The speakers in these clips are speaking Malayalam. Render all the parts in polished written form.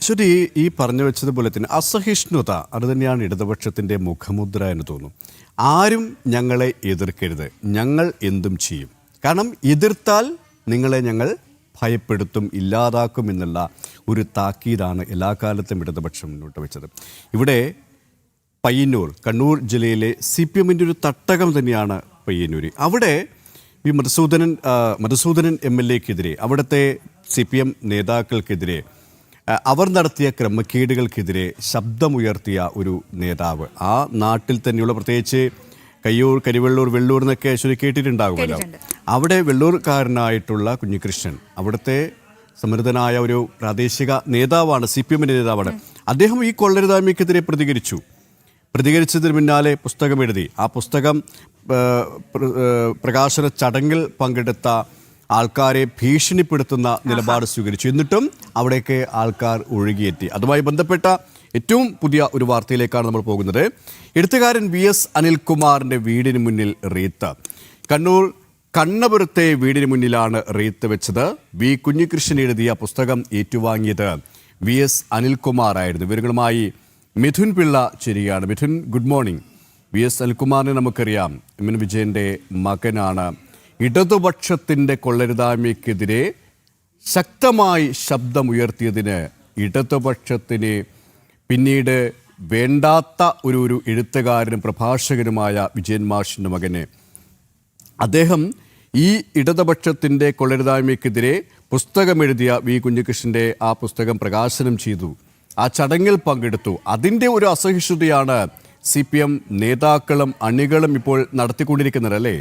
അശ്വതി ഈ പറഞ്ഞു വെച്ചതുപോലെ തന്നെ അസഹിഷ്ണുത അത് തന്നെയാണ് ഇടതുപക്ഷത്തിൻ്റെ മുഖമുദ്ര എന്ന് തോന്നുന്നു. ആരും ഞങ്ങളെ എതിർക്കരുത്, ഞങ്ങൾ എന്തും ചെയ്യും. കാരണം എതിർത്താൽ നിങ്ങളെ ഞങ്ങൾ ഭയപ്പെടുത്തും, ഇല്ലാതാക്കും എന്നുള്ള ഒരു താക്കീതാണ് എല്ലാ കാലത്തും ഇടതുപക്ഷം മുന്നോട്ട് വെച്ചത്. ഇവിടെ പയ്യന്നൂർ, കണ്ണൂർ ജില്ലയിലെ CPM-ൻ്റെ ഒരു തട്ടകം തന്നെയാണ് പയ്യന്നൂർ. അവിടെ ഈ മധുസൂദനൻ MLA-ക്കെതിരെ, അവിടുത്തെ CPM നേതാക്കൾക്കെതിരെ, അവർ നടത്തിയ ക്രമക്കേടുകൾക്കെതിരെ ശബ്ദമുയർത്തിയ ഒരു നേതാവ് ആ നാട്ടിൽ തന്നെയുള്ള, പ്രത്യേകിച്ച് കയ്യൂർ, കരിവെള്ളൂർ, വെള്ളൂർ എന്നൊക്കെ അശ്വതി കേട്ടിട്ടുണ്ടാകുമല്ലോ. അവിടെ വെള്ളൂർക്കാരനായിട്ടുള്ള കുഞ്ഞികൃഷ്ണൻ അവിടുത്തെ സമൃദ്ധനായ ഒരു പ്രാദേശിക നേതാവാണ്, CPM-ൻ്റെ നേതാവാണ്. അദ്ദേഹം ഈ കൊള്ളരുതായ്മയ്ക്കെതിരെ പ്രതികരിച്ചതിന് പിന്നാലെ പുസ്തകം എഴുതി. ആ പുസ്തകം പ്രകാശന ചടങ്ങിൽ പങ്കെടുത്ത ആൾക്കാരെ ഭീഷണിപ്പെടുത്തുന്ന നിലപാട് സ്വീകരിച്ചു. എന്നിട്ടും അവിടേക്ക് ആൾക്കാർ ഒഴുകിയെത്തി. അതുമായി ബന്ധപ്പെട്ട ഏറ്റവും പുതിയ ഒരു വാർത്തയിലേക്കാണ് നമ്മൾ പോകുന്നത്. എഴുത്തുകാരൻ VS അനിൽകുമാറിൻ്റെ വീടിന് മുന്നിൽ റീത്ത്. കണ്ണൂർ കണ്ണപുരത്തെ വീടിന് മുന്നിലാണ് റീത്ത് വെച്ചത്. V കുഞ്ഞികൃഷ്ണൻ എഴുതിയ പുസ്തകം ഏറ്റുവാങ്ങിയത് VS അനിൽകുമാർ ആയിരുന്നു. വിവരങ്ങളുമായി മിഥുൻ പിള്ള ചേരുകയാണ്. Mithun, good morning. VS അനിൽകുമാറിനെ നമുക്കറിയാം, MN വിജയൻ്റെ മകനാണ്. ഇടതുപക്ഷത്തിൻ്റെ കൊള്ളരുതായ്മയ്ക്കെതിരെ ശക്തമായി ശബ്ദമുയർത്തിയതിന് ഇടതുപക്ഷത്തിന് പിന്നീട് വേണ്ടാത്ത ഒരു എഴുത്തുകാരനും പ്രഭാഷകനുമായ വിജയൻ മാഷിൻ്റെ മകന്, അദ്ദേഹം ഈ ഇടതുപക്ഷത്തിൻ്റെ കൊള്ളരുതായ്മയ്ക്കെതിരെ പുസ്തകമെഴുതിയ V കുഞ്ഞികൃഷ്ണൻ്റെ ആ പുസ്തകം പ്രകാശനം ചെയ്തു. ആ ചടങ്ങിൽ പങ്കെടുത്തു. അതിൻ്റെ ഒരു അസഹിഷ്ണുതയാണ് CPM നേതാക്കളും അണികളും ഇപ്പോൾ നടത്തിക്കൊണ്ടിരിക്കുന്നത്, അല്ലേ?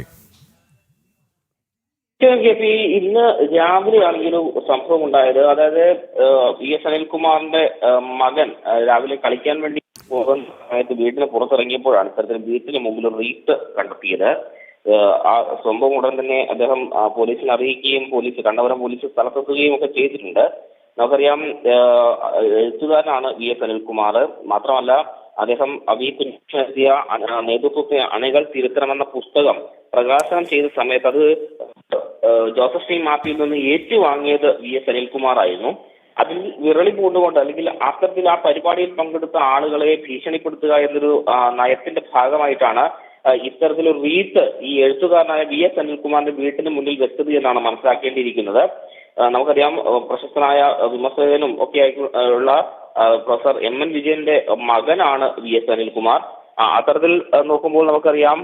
ഇന്ന് രാവിലെയാണെങ്കിലും സംഭവം ഉണ്ടായത്. അതായത് VS അനിൽകുമാറിന്റെ മകൻ രാവിലെ കളിക്കാൻ വേണ്ടി പോകുന്ന സമയത്ത് വീട്ടിന് പുറത്തിറങ്ങിയപ്പോഴാണ് ഇത്തരത്തിൽ വീട്ടിന് മുമ്പിൽ റീത്ത് കണ്ടെത്തിയത്. ആ സംഭവം ഉടൻ തന്നെ അദ്ദേഹം പോലീസിനെ അറിയിക്കുകയും കണ്ണപുരം പോലീസ് സ്ഥലത്തെത്തുകയും ഒക്കെ ചെയ്തിട്ടുണ്ട്. നമുക്കറിയാം, എഴുത്തുകാരനാണ് VS അനിൽകുമാർ. മാത്രമല്ല, അദ്ദേഹം എഴുതിയ നേതൃത്വത്തെ അണികൾ തിരുത്തണമെന്ന പുസ്തകം പ്രകാശനം ചെയ്ത സമയത്ത് അത് ജോസഫ് C. മാത്യുവിൽ നിന്ന് ഏറ്റുവാങ്ങിയത് VS അനിൽകുമാർ ആയിരുന്നു. അതിൽ വിരളി പൂണ്ടുകൊണ്ട്, അല്ലെങ്കിൽ അത്തരത്തിൽ ആ പരിപാടിയിൽ പങ്കെടുത്ത ആളുകളെ ഭീഷണിപ്പെടുത്തുക എന്നൊരു നയത്തിന്റെ ഭാഗമായിട്ടാണ് ഇത്തരത്തിലൊരു റീത്ത് ഈ എഴുത്തുകാരനായ VS അനിൽകുമാറിന്റെ വീട്ടിന് മുന്നിൽ വെച്ചത് എന്നാണ് മനസ്സിലാക്കേണ്ടിയിരിക്കുന്നത്. നമുക്കറിയാം, പ്രശസ്തനായ വിമർശകനും ഒക്കെ ആയിട്ടുള്ള പ്രൊഫസർ MN വിജയന്റെ മകനാണ് VS അനിൽകുമാർ. അത്തരത്തിൽ നോക്കുമ്പോൾ നമുക്കറിയാം,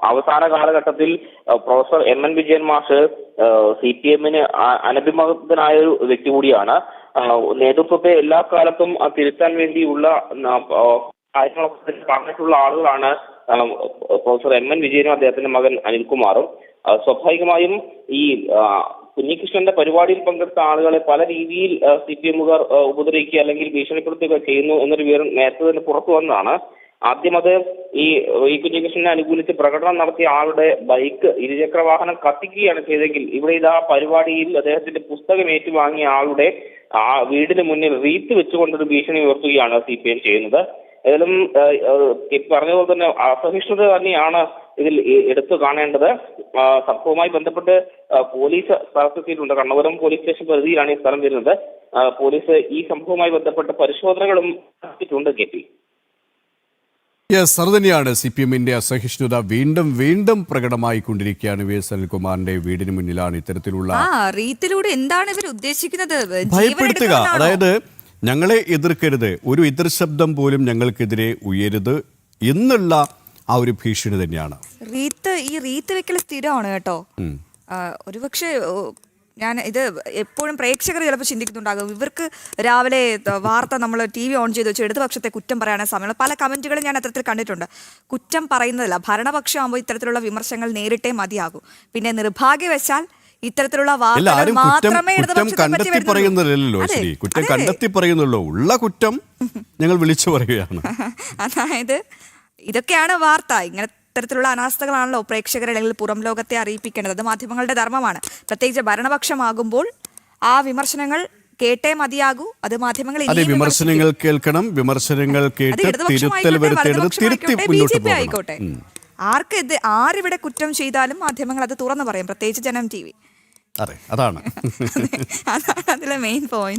അവസാന കാലഘട്ടത്തിൽ പ്രൊഫസർ MN വിജയൻ മാഷ് CPM-ന് അനഭിമതനായ ഒരു വ്യക്തി കൂടിയാണ്. നേതൃത്വത്തെ എല്ലാ കാലത്തും തിരുത്താൻ വേണ്ടിയുള്ള കാര്യങ്ങളൊക്കെ പറഞ്ഞിട്ടുള്ള ആളുകളാണ് പ്രൊഫസർ MN വിജയനും അദ്ദേഹത്തിന്റെ മകൻ അനിൽകുമാറും. സ്വാഭാവികമായും ഈ കുഞ്ഞികൃഷ്ണന്റെ പരിപാടിയിൽ പങ്കെടുത്ത ആളുകളെ പല രീതിയിൽ CPM-കാർ ഉപദ്രവിക്കുക അല്ലെങ്കിൽ ഭീഷണിപ്പെടുത്തുക ചെയ്യുന്നു എന്നൊരു വിവരം നേരത്തെ തന്നെ പുറത്തു വന്നതാണ്. ആദ്യം അത് ഈ കുഞ്ഞികൃഷ്ണനെ അനുകൂലിച്ച് പ്രകടനം നടത്തിയ ആളുടെ ബൈക്ക്, ഇരുചക്ര വാഹനം കത്തിക്കുകയാണ് ചെയ്തെങ്കിൽ, ഇവിടെ ഇതാ പരിപാടിയിൽ അദ്ദേഹത്തിന്റെ പുസ്തകം ഏറ്റുവാങ്ങിയ ആളുടെ ആ വീടിന് മുന്നിൽ റീത്ത് വെച്ചുകൊണ്ടൊരു ഭീഷണി ഉയർത്തുകയാണ് CPM ചെയ്യുന്നത്. ഏതായാലും പറഞ്ഞതുപോലെ തന്നെ അസഹിഷ്ണുത തന്നെയാണ് ഇതിൽ എടുത്തു കാണേണ്ടത്. സംഭവവുമായി ബന്ധപ്പെട്ട് പോലീസ് സ്ഥലത്തെത്തിയിട്ടുണ്ട്. കണ്ണപുരം പോലീസ് സ്റ്റേഷൻ പരിധിയിലാണ് ഈ സ്ഥലം വരുന്നത്. പോലീസ് ഈ സംഭവവുമായി ബന്ധപ്പെട്ട് പരിശോധനകളും നടത്തിയിട്ടുണ്ട്. അത് തന്നെയാണ് CPM-ന്റെ അസഹിഷ്ണുത വീണ്ടും പ്രകടമായിക്കൊണ്ടിരിക്കുകയാണ്. VS അനിൽകുമാറിന്റെ വീടിന് മുന്നിലാണ് ഇത്തരത്തിലുള്ള റീത്തിലൂടെ എന്താണ് ഇവർ ഉദ്ദേശിക്കുന്നത്? ഭയപ്പെടുത്തുക. അതായത് ഞങ്ങളെ എതിർക്കരുത്, ഒരു എതിർ ശബ്ദം പോലും ഞങ്ങൾക്കെതിരെ ഉയരുത് എന്നുള്ള ആ ഒരു ഭീഷണി തന്നെയാണ്. ഈ റീത്ത് വെക്കൽ സ്ഥിരമാണ് കേട്ടോ. ഒരുപക്ഷെ ഞാൻ ഇത് എപ്പോഴും പ്രേക്ഷകർ ചിലപ്പോൾ ചിന്തിക്കുന്നുണ്ടാകും, ഇവർക്ക് രാവിലെ വാർത്ത നമ്മൾ TV ഓൺ ചെയ്ത് വെച്ച് ഇടതുപക്ഷത്തെ കുറ്റം പറയാനുള്ള സമയമുള്ള പല കമന്റുകളും ഞാൻ അത്തരത്തിൽ കണ്ടിട്ടുണ്ട്. കുറ്റം പറയുന്നതല്ല, ഭരണപക്ഷമാകുമ്പോൾ ഇത്തരത്തിലൂടെ വിമർശനങ്ങൾ നേരിട്ടേ മതിയാകും. പിന്നെ നിർഭാഗ്യവശാൽ ഇത്തരത്തിലുള്ള വാർത്തകൾ മാത്രമേ കണ്ടെത്തി പറയുന്നുള്ളൂ, ഉള്ള കുറ്റം ഞങ്ങൾ വിളിച്ചു പറയുകയാണ്. അതായത് ഇതൊക്കെയാണ് വാർത്ത. ഇത്തരത്തിലുള്ള അനാസ്ഥകളാണല്ലോ പ്രേക്ഷകരെ അല്ലെങ്കിൽ പുറം ലോകത്തെ അറിയിപ്പിക്കേണ്ടത്. അത് മാധ്യമങ്ങളുടെ ധർമ്മമാണ്. പ്രത്യേകിച്ച് ഭരണപക്ഷമാകുമ്പോൾ ആ വിമർശനങ്ങൾ കേട്ടേ മതിയാകൂ. അത് മാധ്യമങ്ങൾ വിമർശനങ്ങൾ കേൾക്കണം, വിമർശനങ്ങൾ കേട്ട് തിരുത്തൽ വരുത്തേണ്ടത് തിരുത്തി മുന്നോട്ട് ആയിക്കോട്ടെ. ആരിവിടെ കുറ്റം ചെയ്താലും മാധ്യമങ്ങൾ അത് തുറന്നു പറയും, പ്രത്യേകിച്ച് ജനം TV. അതെ, അതാണ് അതിലെ മെയിൻ പോയിന്റ്.